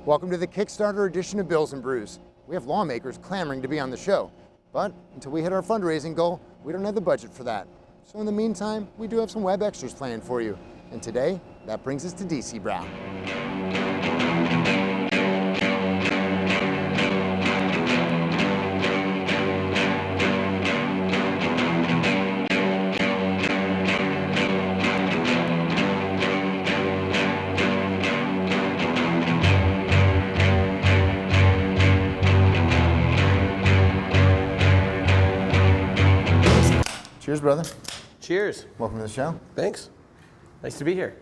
Welcome to the Kickstarter edition of Bills and Brews. We have lawmakers clamoring to be on the show, but until we hit our fundraising goal, we don't have the budget for that. So in the meantime, we do have some web extras planned for you. And today, that brings us to DC, Brau. Cheers, brother. Cheers. Welcome to the show. Thanks. Nice to be here.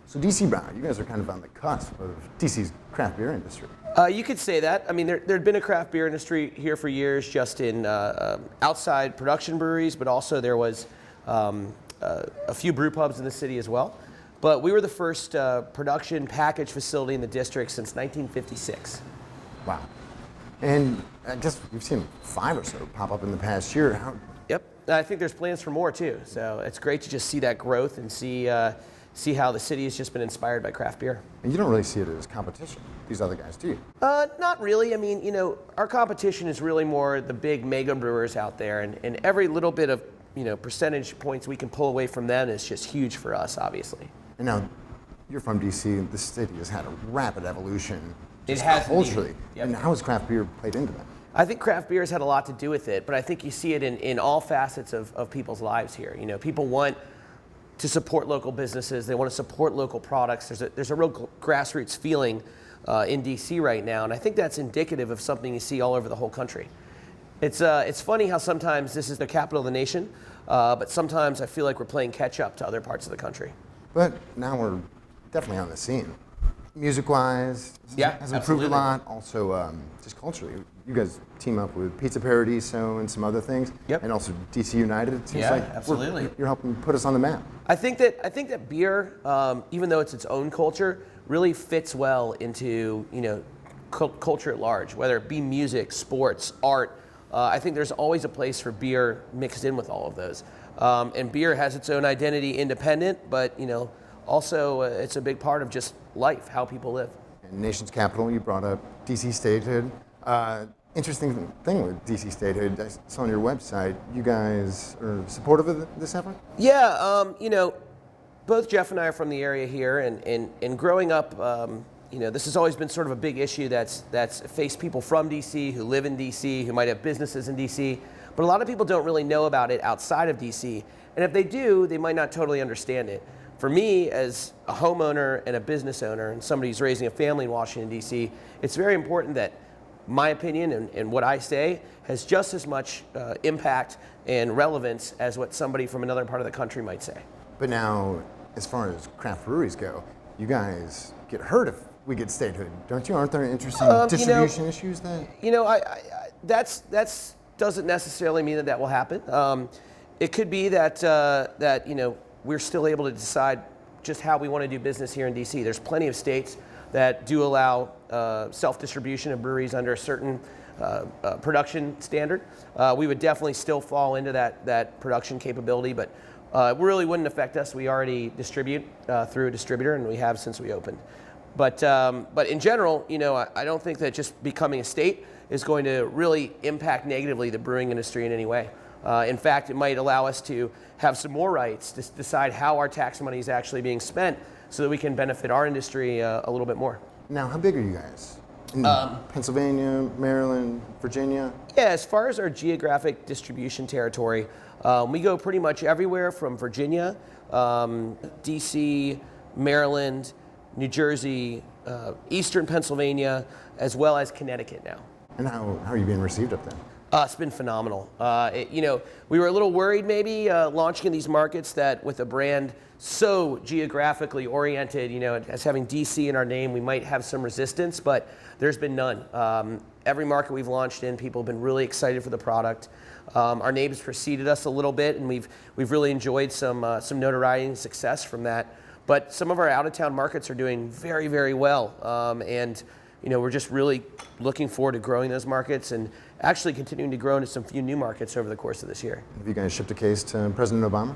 So DC, Brau, you guys are kind of on the cusp of DC's craft beer industry. You could say that. I mean, there'd been a craft beer industry here for years, just in outside production breweries, but also there was a few brew pubs in the city as well. But we were the first production package facility in the district since 1956. Wow. And I guess we've seen 5 or so pop up in the past year. Yep. I think there's plans for more too. So it's great to just see that growth and see how the city has just been inspired by craft beer. And you don't really see it as competition, these other guys, do you? Not really. I mean, our competition is really more the big mega brewers out there, and every little bit of, percentage points we can pull away from them is just huge for us, obviously. And now, you're from DC, the city has had a rapid evolution. It has culturally. Yep. And how has craft beer played into that? I think craft beer has had a lot to do with it, but I think you see it in all facets of people's lives here. People want to support local businesses. They want to support local products. There's a real grassroots feeling in DC right now, and I think that's indicative of something you see all over the whole country. It's funny how sometimes this is the capital of the nation, but sometimes I feel like we're playing catch up to other parts of the country. But now we're definitely on the scene. Music-wise, has improved a lot. Also, just culturally, you guys team up with Pizza Paradiso and some other things. Yep. And also DC United. It seems like absolutely. You're helping put us on the map. I think that beer, even though it's its own culture, really fits well into culture at large, whether it be music, sports, art. I think there's always a place for beer mixed in with all of those. And beer has its own identity independent, but also it's a big part of just life, how people live. And Nation's Capital, you brought up DC Statehood. Interesting thing with DC Statehood, I saw on your website, you guys are supportive of this effort? Yeah, both Jeff and I are from the area here, and growing up, this has always been sort of a big issue that's faced people from DC, who live in DC, who might have businesses in DC, but a lot of people don't really know about it outside of DC, and if they do, they might not totally understand it. For me, as a homeowner and a business owner and somebody who's raising a family in Washington, D.C., it's very important that my opinion and what I say has just as much impact and relevance as what somebody from another part of the country might say. But now, as far as craft breweries go, you guys get hurt if we get statehood, don't you? Aren't there interesting distribution issues then? That's doesn't necessarily mean that will happen. It could be that we're still able to decide just how we want to do business here in DC. There's plenty of states that do allow self-distribution of breweries under a certain production standard. We would definitely still fall into that production capability, but it really wouldn't affect us. We already distribute through a distributor, and we have since we opened. But in general, I don't think that just becoming a state is going to really impact negatively the brewing industry in any way. In fact, it might allow us to have some more rights to decide how our tax money is actually being spent so that we can benefit our industry a little bit more. Now, how big are you guys? In Pennsylvania, Maryland, Virginia? Yeah, as far as our geographic distribution territory, we go pretty much everywhere from Virginia, DC, Maryland, New Jersey, Eastern Pennsylvania, as well as Connecticut now. And how are you being received up there? It's been phenomenal. We were a little worried maybe launching in these markets that with a brand so geographically oriented, as having DC in our name, we might have some resistance, but there's been none. Every market we've launched in, people have been really excited for the product. Our name has preceded us a little bit, and we've really enjoyed some notoriety and success from that. But some of our out-of-town markets are doing very, very well, and we're just really looking forward to growing those markets and actually continuing to grow into some few new markets over the course of this year. Have you guys shipped a case to President Obama?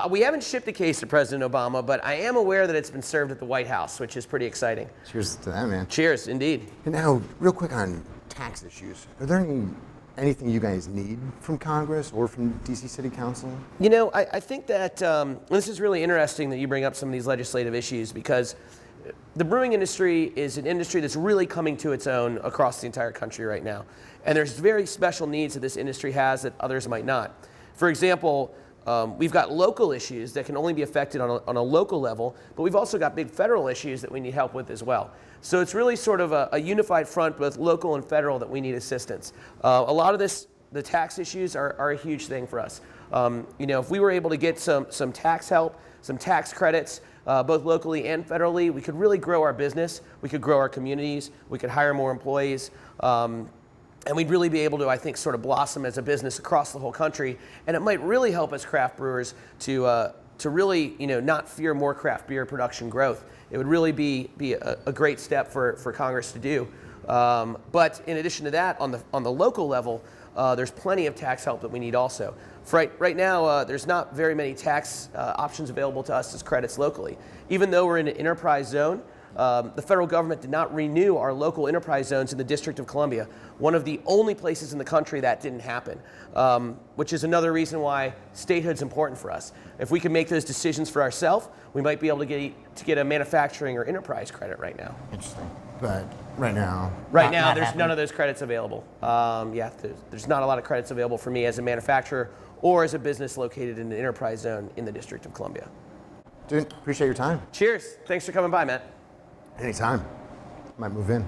We haven't shipped a case to President Obama, but I am aware that it's been served at the White House, which is pretty exciting. Cheers to that, man. Cheers, indeed. And now, real quick on tax issues. Are there anything you guys need from Congress or from DC City Council? You know, I think that this is really interesting that you bring up some of these legislative issues, because the brewing industry is an industry that's really coming to its own across the entire country right now. And there's very special needs that this industry has that others might not. For example, we've got local issues that can only be affected on a local level, but we've also got big federal issues that we need help with as well. So it's really sort of a unified front, both local and federal, that we need assistance. A lot of the tax issues are a huge thing for us. You know, if we were able to get some tax help, some tax credits, both locally and federally, we could really grow our business, we could grow our communities, we could hire more employees, and we'd really be able to, I think, sort of blossom as a business across the whole country. And it might really help us craft brewers to really, you know, not fear more craft beer production growth. It would really be a great step for Congress to do. But in addition to that, on the local level, there's plenty of tax help that we need also. Right now, there's not very many tax options available to us as credits locally. Even though we're in an enterprise zone, the federal government did not renew our local enterprise zones in the District of Columbia, one of the only places in the country that didn't happen, which is another reason why statehood's important for us. If we can make those decisions for ourselves, we might be able to get a manufacturing or enterprise credit right now. Interesting. But right now, there's happening. None of those credits available. There's not a lot of credits available for me as a manufacturer or as a business located in an enterprise zone in the District of Columbia. Dude, appreciate your time. Cheers. Thanks for coming by, Matt. Anytime. Might move in.